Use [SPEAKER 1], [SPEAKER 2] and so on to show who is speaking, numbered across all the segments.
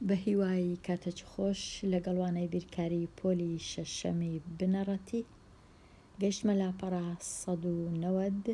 [SPEAKER 1] بە هیوای کاتەچ خۆش لەگەڵوانەی بیرکاری پۆلی شەشەمی بنەڕەتی گەیشتمە لاپەڕە ١٩٠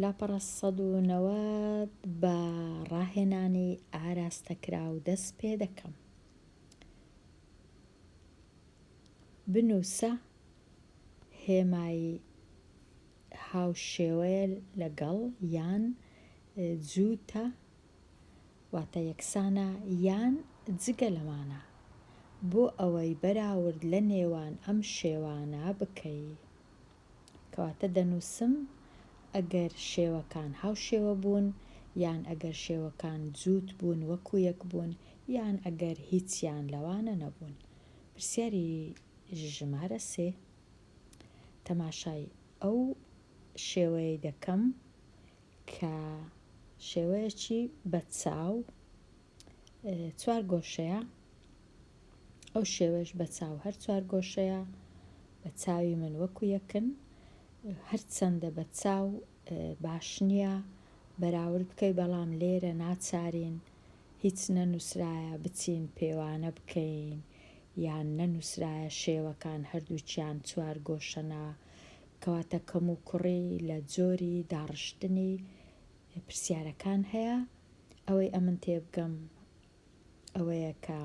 [SPEAKER 1] لاپەڕە ١٩٠ بە ڕاهێنانی ئاراستەکرا و دەست پێ دەکەم. بنووسە هێمای هاوشێوەیە لەگەڵ یان جووتە واتە یەکسانە یان جگە لەمانە بۆ ئەوەی بەراورد لە نێوان ئەم شێوانە بکەی. کەواتە دەنووسم ئەگەر شێوەکان هاوشێوە بوون یان ئەگەر شێوەکان جووت بوون وەکو یەک بوون یان ئەگەر هیچیان لەوانە نەبوون. پرسیاری ژمارە 3 تەماشای ئەو شێوەیە دەکەم کە شێوەیەکی بەچاو 4 گۆشەیە. ئەو شێوەش بەچاو هەر 4 گۆشەیە، بە چاوی من وەکو یەکن، هەرچەندە بەچاو باش نییە بەراورد بکەی، بەڵام لێرە ناچارین هیچ نەنووسرایە بچین پێوانە بکەین یان نەنووسرایە شێوەکان هەردووچیان 4 گۆشەنە، کەواتە کەم و کوڕی لە جۆری داڕشتنی پرسیارەکان هەیە. ئەوەی ئەمن تێبگەم ئەوەیە کە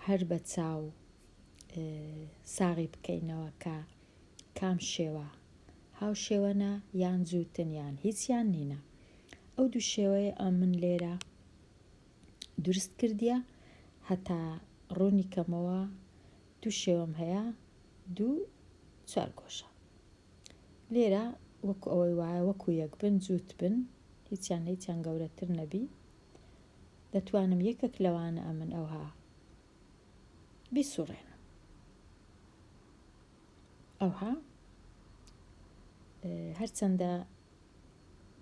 [SPEAKER 1] هەر بە چاو ساغی بکەینەوە کە کام شێوە هاوشێوەنە یان جووتن یان هیچیان نینە. ئەو دوو شێوەیە ئەمن لێرە دروست کردیە هەتا ڕوونی کەمەوە دوو شێوەم هەیە، 4 گۆشە. لێرە وەکو ئەوەی وایە وەکو یەک بن جووت بن هیچیان گەورەتر نەبی، دەتوانم یەکێک لەوانە ئەمن ئەوها بیسوڕێنم. ئەوها هەرچەندە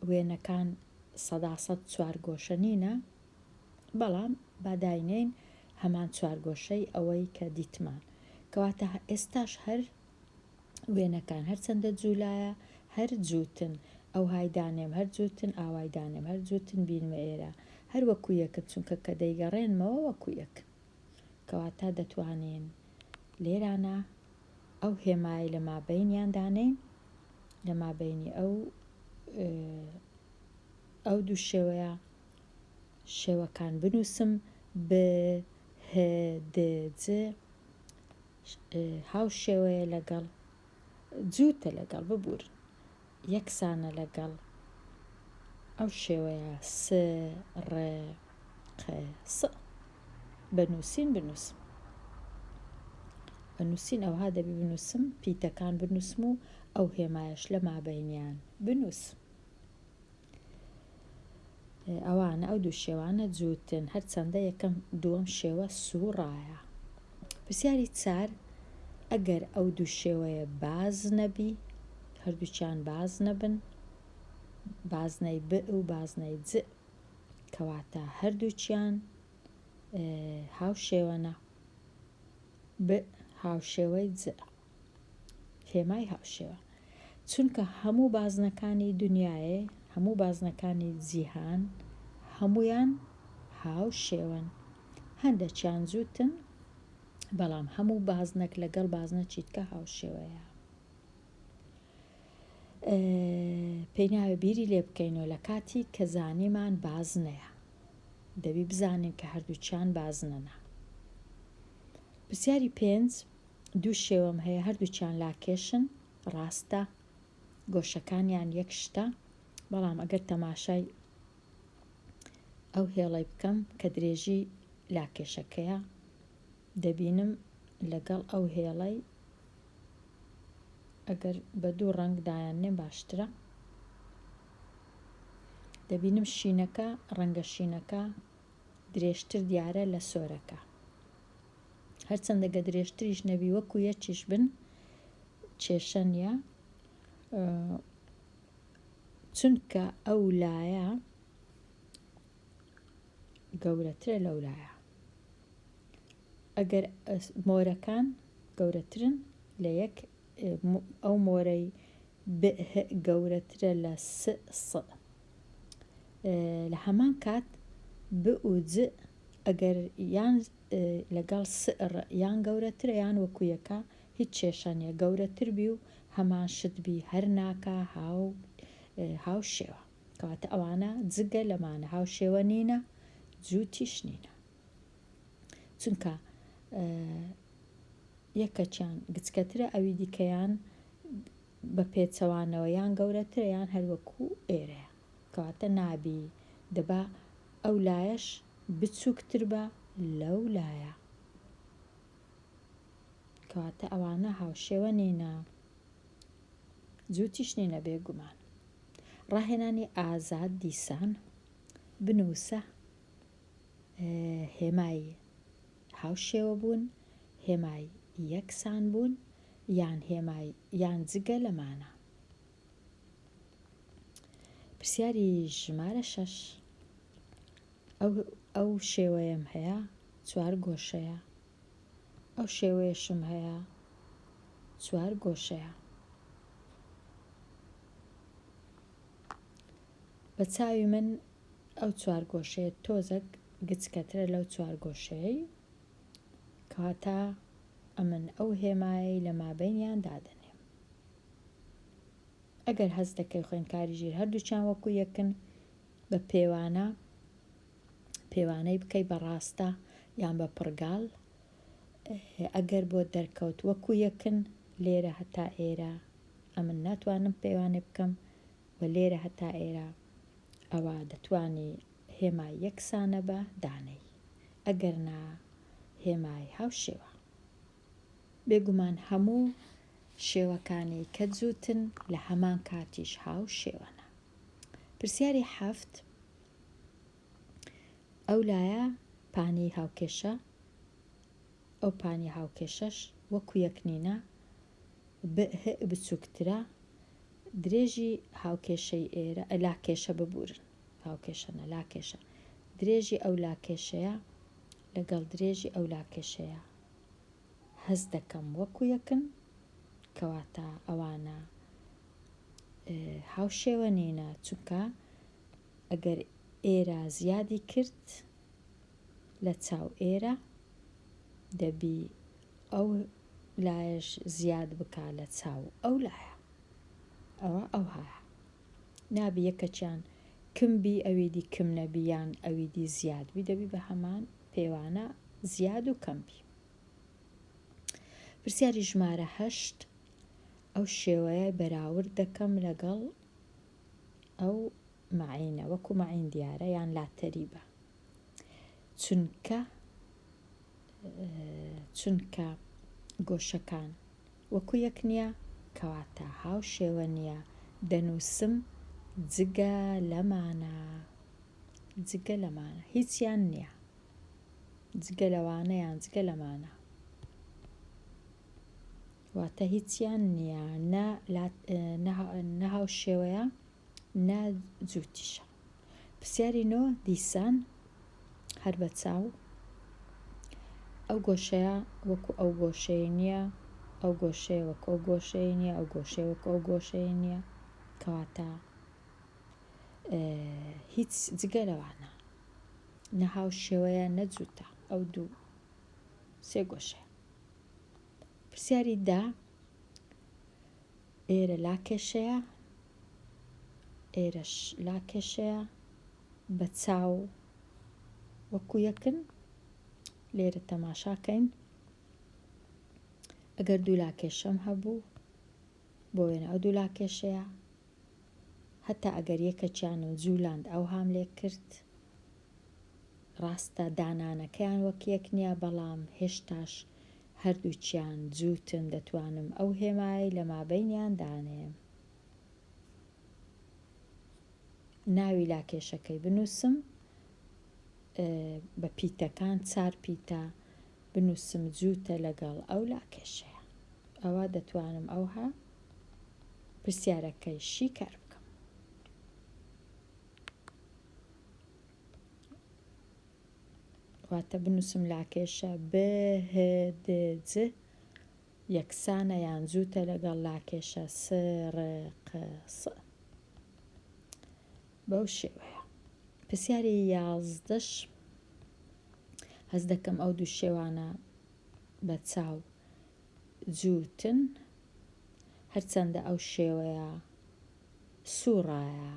[SPEAKER 1] وێنەکان ١٠٠ 4 گۆشە نینە، بەڵام باداینین هەمان 4 گۆشەی ئەوەی کە دیتمان. کەواتە ئێستاش هەر وێنەکان هەرچەندە جوولایە هەر جووتن، ئەو هایدانێم هەر جووتن، ئاوایدانێم هەر جووتن، بینمە ئێرە هەر وەکو یەکن، چونکە کە دەیگەڕێنمەوە وەکو یەک. کەواتە دەتوانین لێرانە ئەو هێمای لە مابەینیان دانین، لە مابەینی ئەو دوو شێوەیە شێوەکان بنووسم ب ه د ج هاو شێوەیە لەگەڵ جووتە لەگەڵ ببورن یەکسانە لەگەڵ ئەو شێوەیە س ڕ ق س. بنووسین ئەوها دەبی بنووسم، پیتەکان بنووسم و ئەو هێمایش لە مابەینیان بنووسم. ئەوانە ئەو دوو شێوانە جووتن، هەرچەندە یەکەم دووەم شێوە سوڕایە. پرسیاری 4 ئەگەر ئەو دوو شێوەیە باز نەبی، هەردووچیان باز نەبن، بازنەی ب و بازنەی ج، کەواتە هەردووچیان هاوشێوەنە، ب هاوشێوەی ج هێمای هاوشێوە. چونکە هەموو بازنەکانی دنیاێ، هەموو بازنەکانی جیهان هەمویان هاوشێون، هەندێکیان جووتن بەڵام هەموو بازنەک لەگەڵ بازنەکی دیکە هاوشێوەیە. پێی ناوێ بیری لێ بکەینەوە لە کاتی کە زانیمان بازنەیە، دەبی بزانین کە هەردووچیان بازنەنە. پرسیاری 5 دوو شێوەم هەیە، هەردووچیان لاکێشن، ڕاستە گۆشەکانیان یەک شتە، بەڵام ئەگەر تەماشای ئەو هێڵەی بکەم کە درێژی لاکێشەکەیە دەبینم لەگەڵ ئەو هێڵەی ئەگەر بە دوو ڕەنگ دایاننێم باشترە، دەبینم شینەکە ڕەنگە شینەکە درێژتر دیارە لە سۆرەکە، هەرچەندە گە درێژتریش نەبی وەکو یەکیش بن کێشە نییە، چونکە ئەو لایە گەورەترە لەو لایە. ئەگەر مۆرەکان گەورەترن لە یەک، ئەو مۆرەی گەورەترە لە س. لە هەمان کات ب و ج ئەگەر یان لەگەڵ سئر یان گەورەترە یان وەکویەکە هیچ کێشەنیە گەورەتر بی و هەمان شتبی هەر ناکە هاو شێوە کەواتە ئەوانە جگە لەمانە هاو شێوە نینە جووتیش نینە چونکە یەکەچیان گچکەترە ئەوی دیکەیان بە پێچەوانەوە یان گەورەترە یان هەروەکو ئێرەیە کەواتە نابی دەبا ئەو لایەش بچووکتر بە لەو لایە کەواتە ئەوانە هاوشێوە نینە جووتیش نینە بێگومان ڕاهێنانی ئازاد دیسان بنووسە هێمای هاوشێوە بوون هێمای یەکسان بوون یان هێمای یان جگە لەمانە پرسیاری ژمارە 6 ئەو شێوەیەم هەیە 4 گۆشەیە ئەو شێوەیەشم هەیە 4 گۆشەیە بە چاوی من ئەو 4 گۆشەیە تۆزێک گچکەترە لەو 4 گۆشەی کەواتە ئەمن ئەو هێمایی لە مابەینیان دادەنێم ئەگەر هەست دەکەی خوێندکاری ژیر هەردووچیان وەکو یەکن بە پێوانەی بکەی بەڕاستە یان بە پڕگاڵ ئەگەر بۆ دەرکەوت وەکو یەکن لێرە هەتا ئێرە ئەمن ناتوانم پەیوانێ بکەم و لێرە هەتا ئێرە ئەوە دەتوانی هێمای یەکسانە بە دانەی ئەگەر نا هێمای هاوشێوە بێگومان هەموو شێوەکانی کە جووتن لە هەمان کاتیش هاوشێوەنە پرسیاری 7 ئەو لایە پانی هاوکێشە ئەو پانی هاوکێشەش وەکو یەکنینە بچووکترە درێژی هاوکێشەی ئێرە لاکێشە ببورن هاوکێشەنە لاکێشە درێژی ئەو لاکێشەیە لەگەڵ درێژی ئەو لاکێشەیە هەست دەکەم وەکو یەکن کەواتە ئەوانە هاوشێوە نینە چونکە ئەگەر ئێرە زیادی کرد لە چاو ئێرە دەبی ئەو لایەش زیاد بکا لە چاو ئەو لایە ئەو هەیە نابی یەکەچیان کمبی ئەویدی کم نەبییان ئەویدی زیادبی دەبی بە هەمان پێوانە زیاد و کەمبی پرسیاری ژمارە 8 ئەو شێوەیە بەراورد دەکەم لەگەڵ ئەو مەعینە وەکو مەعین دیارە یان لاتەریبە چونکە گۆشەکان وەکو یەک نییە کەواتە هاو شێوە نییە دەنووسم جگە لەمانە هیچیان نییە جگە لەوانە یان جگە لەمانە واتە هیچیان نییە نە هاو شێوەیە نا جووتیشە پرسیاری 9 دیسان هەر بە چاو ئەو گۆشەیە وەکو ئەو گۆشەی نییە ئەو گۆشەیە وەکو ئەو گۆشەی نییە ئەو گۆشەیە وەکو ئەو گۆشەی نییە کەواتە هیچ جگە لەوانە نە هاو شێوەیە نەجووتە ئەو دوو 3 گۆشەیە پرسیاری 10 ئێرە لاکێشەیە ئێرەش لاکێشەیە بە چاو وەکو یەکن لێرە تەماشاکەین ئەگەر دوو لاکێشەم هەبوو بۆ وێنە ئەو دوو لاکێشەیە هەتا ئەگەر یەکەچیان و جوولاند ئەو هام لێ کرد ڕاستە دانانەکەیان وەک یەک نییە بەڵام هێشتاش هەردووچیان جووتن دەتوانم ئەو هێمایی لە مابەینیان دانێم ناوی لاکێشەکەی بنووسم بە پیتەکان 4 پیتە بنووسم جووتە لەگەڵ ئەو لاکێشەیە ئەوە دەتوانم ئەوها پرسیارەکەی شی کار بکەم واتە بنووسم لاکێشە بهدج یەکسانە یان جووتە لەگەڵ لاکێشە سڕقس بەو شێوەیە پرسیاری 11ش هەز دەکەم ئەو دوو شێوانە بە چاو جووتن، هەرچەندە ئەو شێوەیە سوورایە،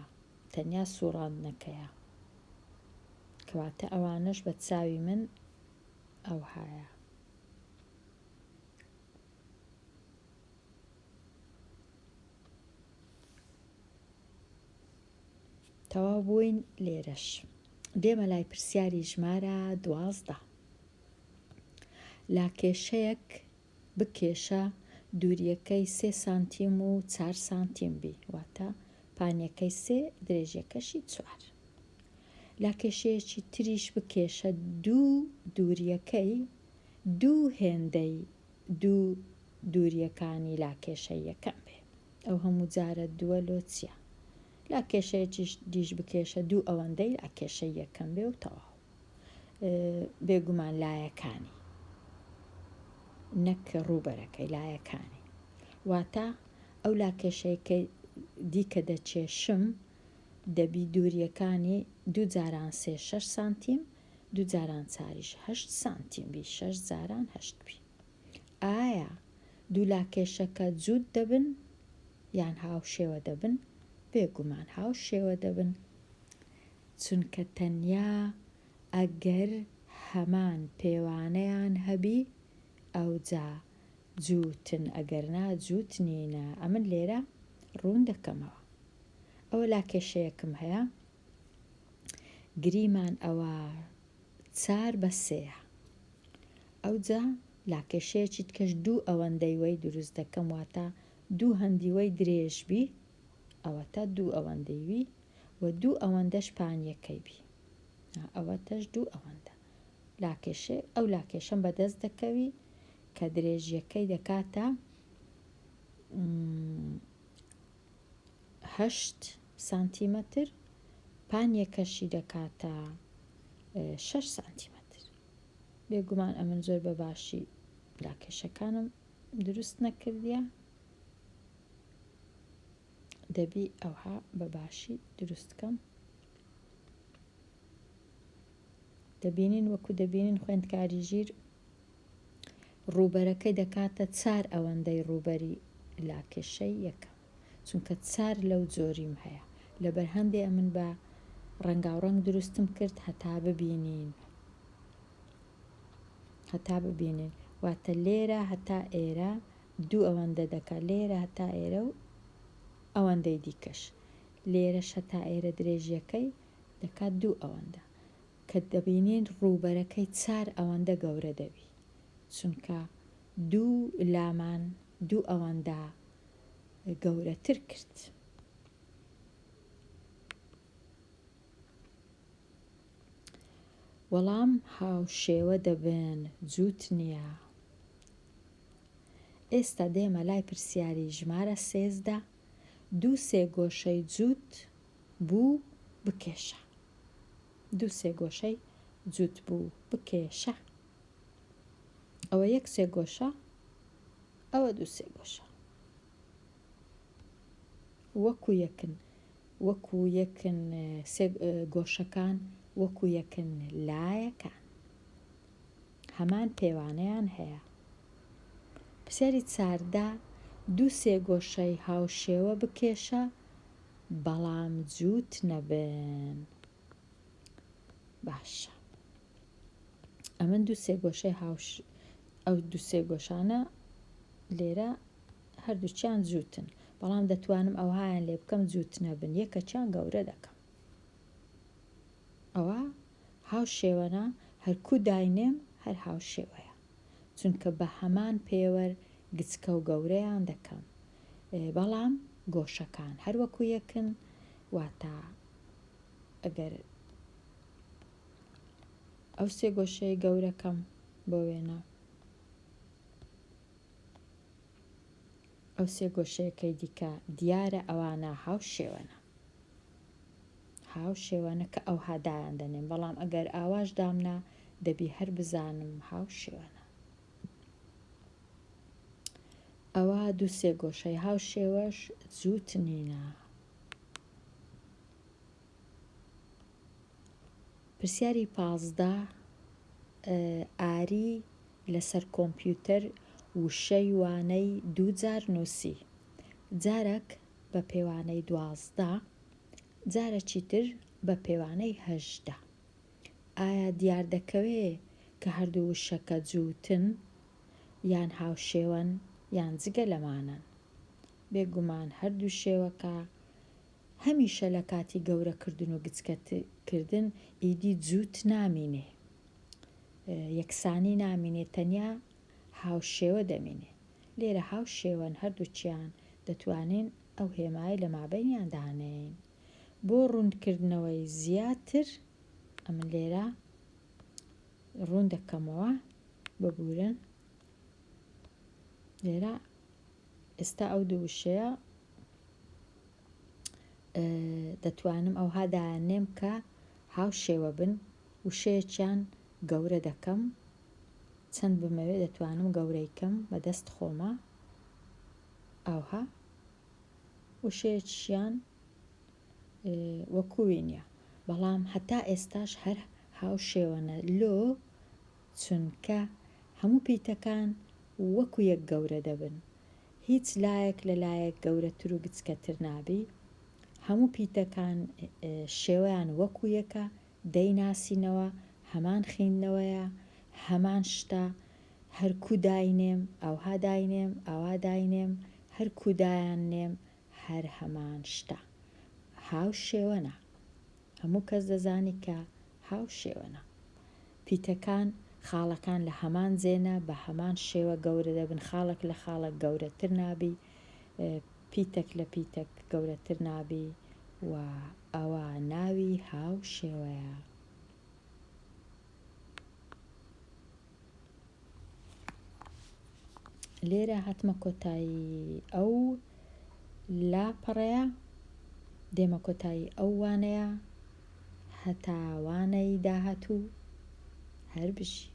[SPEAKER 1] تەنیا سووڕاندنەکەیە، کەواتە ئەوانش بە چاوی من ئەو هایە. تەواو بووین لێرەش. دێمە لای پرسیاری ژمارە 12. لاکێشەیەک بکێشە دووریەکەی 3 سانتیم و 4 سانتیم بی، واتە پانیەکەی 3 درێژیەکەشی 4. لاکێشەیەکی تریش بکێشە دووریەکەی 2 هێندەی دووریەکانی لاکێشەی یەکەم بێ. ئەو هەموو جارە 2 لۆ چییە؟ لاکێشەیەکی دیش بکێشە 2 ئەوەندەی لاکێشەی یەکەم بێ و تەواو. بێگومان لایەکانی، نەک ڕووبەرەکەی، لایەکانی. واتە ئەو لاکێشەیەکە دیکە دەچێشم دەبی دووریەکانی 2 جاران 3 6 سانتیم، 2 جاران 4 8 سانتیم بی، 6 جاران 8 بی. ئایا دوو لاکێشەکە جووت دەبن یان هاوشێوە دەبن؟ بێگومان هاوشێوە دەبن، چونکە تەنیا ئەگەر هەمان پێوانەیان هەبی ئەوجا جووتن، ئەگەرنا جووت نینە. ئەمن لێرە ڕوون دەکەمەوە. ئەوە لاکێشەیەکم هەیە، گریمان ئەوە 4 بە 3. ئەوجا لاکێشەیەکی تکەش 2 ئەوەندەی وەی دروست دەکەم، واتە 2 هەندی وەی درێژ بی، ئەوەتە 2 ئەوەندەی وی و 2 ئەوەندەش پانیەکەی بی، ئەوەتەش 2 ئەوەندە. ئەو لاکێشەم بەدەست دەکەوی کە درێژیەکەی دەکاتە 8 سانتیمەتر، پانیەکەشی دەکاتە 6 سانتیمەتر. بێگومان ئەمن زۆر بەباشی لاکێشەکانم دروست نەکردیە، دەبی ئەوها بەباشی دروستکەم. دەبینین وەکو دەبینین خوێندکاری ژیر ڕووبەرەکەی دەکاتە 4 ئەوەندەی ڕووبەری لاکێشەی یەکەم، چونکە 4 لەو جۆریم هەیە. لەبەر هەندێ من بە ڕەنگاوڕەنگ دروستم کرد هەتا ببینین. واتە لێرە هەتا ئێرە 2 ئەوەندە دەکات، لێرە هەتا ئێرە و ئەوەندەی دیکەش، لێرەش هەتا ئێرە درێژیەکەی دەکات 2 ئەوەندە، کە دەبینین ڕووبەرەکەی 4 ئەوەندە گەورە دەبی، چونکە 2 لامان 2 ئەوەندە گەورەتر کرد. وەڵام هاوشێوە دەبن، جووت نییە. ئێستا دێمە لای پرسیاری ژمارە 13. 2 سێگۆشەی جووت بوو بکێشە. 2 سێگۆشەی جووت بوو بکێشە. ئەوە 1 سێگۆشە، ئەوە 2 سێگۆشە. وەکو یەکن گۆشەکان، وەکو یەکن لایەکان، هەمان پێوانەیان هەیە. پرسیاری 14. 2 سێگۆشەی هاوشێوە بکێشە بەڵام جووت نەبن. باشە، ئەمن 2 سێگۆشەی ئەو 2 سێگۆشانە لێرە هەردووچیان جووتن، بەڵام دەتوانم ئەوهایان لێ بکەم جووت نەبن، یەکەچیان گەورە دەکەم. ئەوە هاوشێوەنە، هەرکوو داینێم هەر هاوشێوەیە، چونکە بە هەمان پێوەر گچکە و گەورەیان دەکەم، بەڵام گۆشەکان هەروەکو یەکن. واتە ئەگەر ئەو سێگۆشەی گەورەکەم بۆ وێنە، ئەو سێگۆشەیەکەی دیکە دیارە ئەوانە هاوشێوەنە کە ئەو هادایان دەنێن، بەڵام ئەگەر ئاواش دامنا دەبی هەر بزانم هاوشێوەنە. ئەوە 2 سێگۆشەی هاوشێوەش جووت نینە. پرسیاری 15 ئاری لەسەر کۆمپیوتەر وشەی وانەی 2 جار نووسی، جارێک بە پێوانەی 12، جارێکی تر بە پێوانەی 18. ئایا دیار دەکەوێ کە هەردوو وشەکە جووتن یان هاوشێوەن یان جگە لەمانن؟ بێگومان هەردوو شێوەکە هەمیشە لە کاتی گەورەکردن و گچکەکردن ئیدی جووت نامینێ، یەکسانی نامینێ، تەنیا هاوشێوە دەمینێ. لێرە هاوشێوەن هەردووچیان دەتوانین ئەو هێمایە لە مابەینیان دانین. بۆ ڕوونکردنەوەی زیاتر ئەمە لێرە ڕوون دەکەمەوە ببورن. لێرە ئێستا ئەو دوو وشەیە دەتوانم ئەوها دایانێم کە هاوشێوە بن، وشەیەکیان گەورە دەکەم، چەند بمەوێ دەتوانم گەورەیکەم بەدەست خۆمە، ئەوها وشەیەکیان وەکووی نییە. بەڵام هەتا ئێستاش هەر هاوشێوەنە لۆ، چونکە هەموو پیتەکان وەکو یەک گەورە دەبن، هیچ لایەک لە لایەک گەورەتر و گچکەتر نابی، هەموو پیتەکان شێوەیان وەکو یەکە، دەیناسینەوە، هەمان خینەوەیە، هەمان شتە، هەرکوو داینێم ئەوها داینێم، ئەوا داینێم، هەرکوو دایاننێم هەر هەمان شتە، هاوشێوەنە. هەموو کەس دەزانی کە هاوشێوەنە. پیتەکان خاڵەکان لە هەمان جێنە بە هەمان شێوە گەورە دەبن، خاڵک لە خاڵک گەورەتر نابی، پیتەک لە پیتەک گەورەتر نابی، و ئەوە ناوی هاوشێوەیە. لێرە هاتمە کۆتایی ئەو لاپەڕەیە، دێمە کۆتایی ئەو وانەیە هەتا وانەی داهاتوو هەر بژی.